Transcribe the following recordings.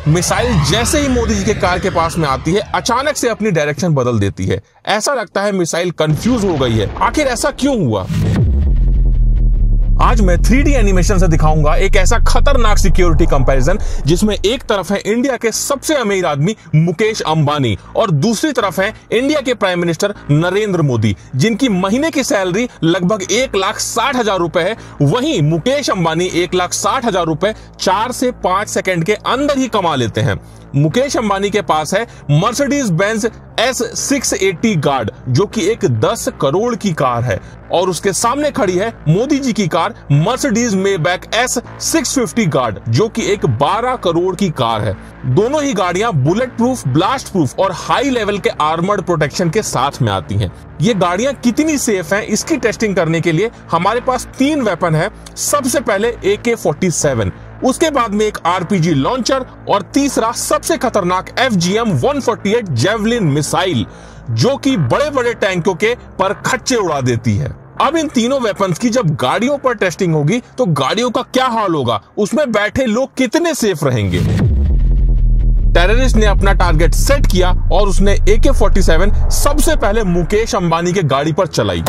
Missile जैसे ही मोदी जी के car के पास में आती है, अचानक से अपनी डायरेक्शन बदल देती है। ऐसा लगता है मिसाइल कंफ्यूज हो गई है। आखिर ऐसा क्यों हुआ? आज मैं 3D एनिमेशन से दिखाऊंगा एक ऐसा खतरनाक सिक्योरिटी कंपैरिजन जिसमें एक तरफ है इंडिया के सबसे अमीर आदमी मुकेश अंबानी और दूसरी तरफ है इंडिया के प्राइम मिनिस्टर नरेंद्र मोदी, जिनकी महीने की सैलरी लगभग 1,60,000 रुपए है। वहीं मुकेश अंबानी 1,60,000 रुपए 4 से 5 सेकंड के अंदर ही कमा लेते हैं। मुकेश अंबानी के पास है मर्सिडीज बेंज S680 गार्ड, जो कि एक 10 करोड़ की कार है, और उसके सामने खड़ी है मोदी जी की car Mercedes Maybach S650 guard, जो कि एक 12 करोड़ की कार है। दोनों ही गाड़ियां बुलेट प्रूफ, ब्लास्ट प्रूफ और हाई लेवल के आर्मर्ड प्रोटेक्शन के साथ में आती हैं। ये गाड़ियां कितनी सेफ हैं, इसकी टेस्टिंग करने के लिए हमारे पास 3 वेपन है। सबसे पहले AK-47, उसके बाद में एक RPG लॉन्चर और तीसरा सबसे खतरनाक FGM-148 जेवलिन मिसाइल, जो कि बड़े बड़े टैंकों के पर खच्चे उड़ा देती है। अब इन तीनों वेपन्स की जब गाड़ियों पर टेस्टिंग होगी तो गाड़ियों का क्या हाल होगा, उसमें बैठे लोग कितने सेफ रहेंगे। टेररिस्ट ने अपना टारगेट सेट किया और उसने AK-47 सबसे पहले मुकेश अंबानी के गाड़ी पर चलाई।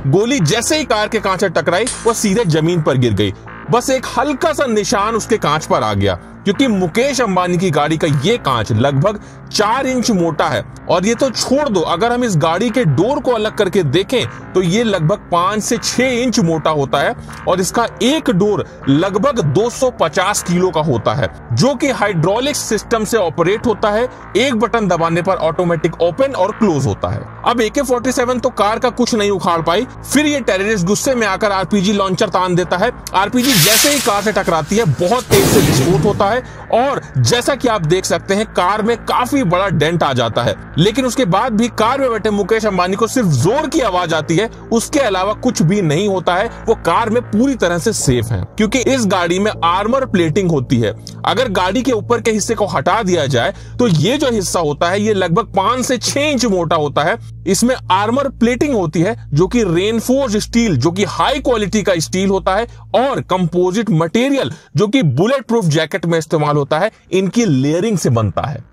गोली जैसे ही कार के कांच से टकराई, वह सीधे जमीन पर गिर गई। बस एक हल्का सा निशान उसके कांच पर आ गया, क्योंकि मुकेश अंबानी की गाड़ी का ये कांच लगभग 4 इंच मोटा है। और ये तो छोड़ दो, अगर हम इस गाड़ी के डोर को अलग करके देखें तो ये लगभग 5 से 6 इंच मोटा होता है और इसका एक डोर लगभग 250 किलो का होता है, जो कि हाइड्रोलिक सिस्टम से ऑपरेट होता है। एक बटन दबाने पर ऑटोमेटिक ओपन और क्लोज होता है। अब AK-47 तो कार का कुछ नहीं उखाड़ पाई। फिर ये टेररिस्ट गुस्से में आकर RPG लॉन्चर तान देता है। RPG जैसे ही कार से टकराती है, बहुत तेज से विस्फोट होता है और जैसा कि आप देख सकते हैं, कार में काफी बड़ा डेंट आ जाता है। लेकिन उसके बाद भी कार में बैठे मुकेश अंबानी को सिर्फ जोर की आवाज आती है, उसके अलावा कुछ भी नहीं होता है। वो कार में पूरी तरह से सेफ हैं, क्योंकि इस गाड़ी में आर्मर प्लेटिंग होती है। अगर गाड़ी के ऊपर के हिस्से को हटा दिया जाए तो ये जो हिस्सा होता है, ये लगभग 5 से 6 इंच मोटा होता है। इसमें आर्मर प्लेटिंग होती है, जो कि रेनफोर्स्ड स्टील, जो कि हाई क्वालिटी का स्टील होता है, और कंपोजिट मटेरियल, जो कि बुलेट प्रूफ जैकेट में इस्तेमाल होता है, इनकी लेयरिंग से बनता है।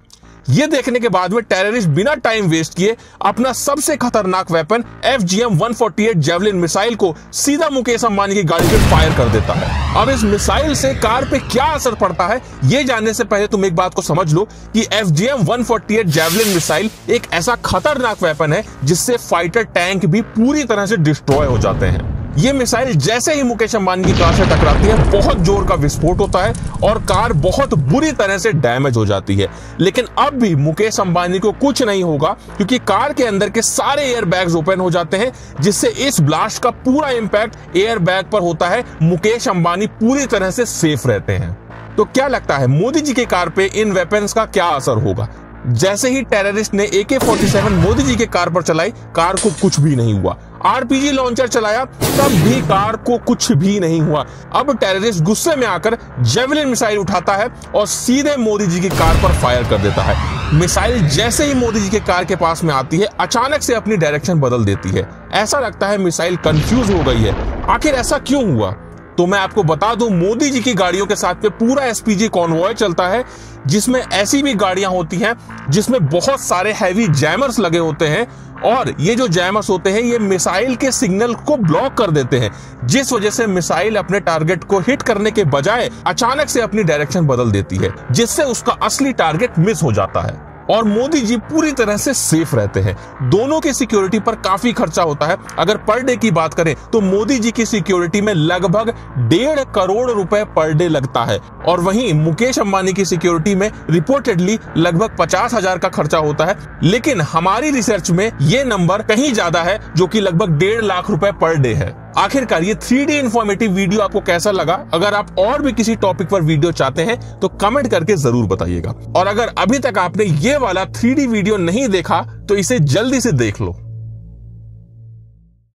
ये देखने के बाद में टेररिस्ट बिना टाइम वेस्ट किए अपना सबसे खतरनाक वेपन FGM-148 जेवलिन मिसाइल को सीधा मुकेश अंबानी की गाड़ी पे फायर कर देता है। अब इस मिसाइल से कार पे क्या असर पड़ता है, ये जानने से पहले तुम एक बात को समझ लो कि FGM-148 जेवलिन मिसाइल एक ऐसा खतरनाक वेपन है जिससे फाइटर टैंक भी पूरी तरह से डिस्ट्रॉय हो जाते हैं। ये मिसाइल जैसे ही मुकेश अंबानी की कार से टकराती है, बहुत जोर का विस्फोट होता है और कार बहुत बुरी तरह से डैमेज हो जाती है। लेकिन अब भी मुकेश अंबानी को कुछ नहीं होगा, क्योंकि कार के अंदर के सारे एयर बैग्स ओपन हो जाते हैं, जिससे इस ब्लास्ट का पूरा इंपैक्ट एयर बैग पर होता है। मुकेश अंबानी पूरी तरह से सेफ रहते हैं। तो क्या लगता है मोदी जी के कार पे इन वेपन्स का क्या असर होगा? जैसे ही टेररिस्ट ने AK-47 मोदी जी के कार पर चलाई, कार को कुछ भी नहीं हुआ। RPG लॉन्चर चलाया, तब भी कार को कुछ भी नहीं हुआ। अब टेररिस्ट गुस्से में आकर जेवलिन मिसाइल उठाता है और सीधे मोदी जी की कार पर फायर कर देता है। मिसाइल जैसे ही मोदी जी के कार के पास में आती है, अचानक से अपनी डायरेक्शन बदल देती है। ऐसा लगता है मिसाइल कंफ्यूज हो गई है। आखिर ऐसा क्यों हुआ? तो मैं आपको बता दूं, मोदी जी की गाड़ियों के साथ में पूरा SPG कॉन्वॉय चलता है, जिसमें ऐसी भी गाड़ियां होती हैं जिसमें बहुत सारे हैवी जैमर्स लगे होते हैं, और ये जो जैमर्स होते हैं ये मिसाइल के सिग्नल को ब्लॉक कर देते हैं, जिस वजह से मिसाइल अपने टारगेट को हिट करने के बजाय अचानक से अपनी डायरेक्शन बदल देती है, जिससे उसका असली टारगेट मिस हो जाता है और मोदी जी पूरी तरह से सेफ रहते हैं। दोनों की सिक्योरिटी पर काफी खर्चा होता है। अगर पर डे की बात करें तो मोदी जी की सिक्योरिटी में लगभग 1.5 करोड़ रुपए पर डे लगता है, और वहीं मुकेश अंबानी की सिक्योरिटी में रिपोर्टेडली लगभग 50,000 का खर्चा होता है। लेकिन हमारी रिसर्च में ये नंबर कहीं ज्यादा है, जो कि लगभग 1.5 लाख रुपए पर डे है। आखिरकार ये 3D इंफॉर्मेटिव वीडियो आपको कैसा लगा? अगर आप और भी किसी टॉपिक पर वीडियो चाहते हैं तो कमेंट करके जरूर बताइएगा। और अगर अभी तक आपने ये वाला 3D वीडियो नहीं देखा तो इसे जल्दी से देख लो।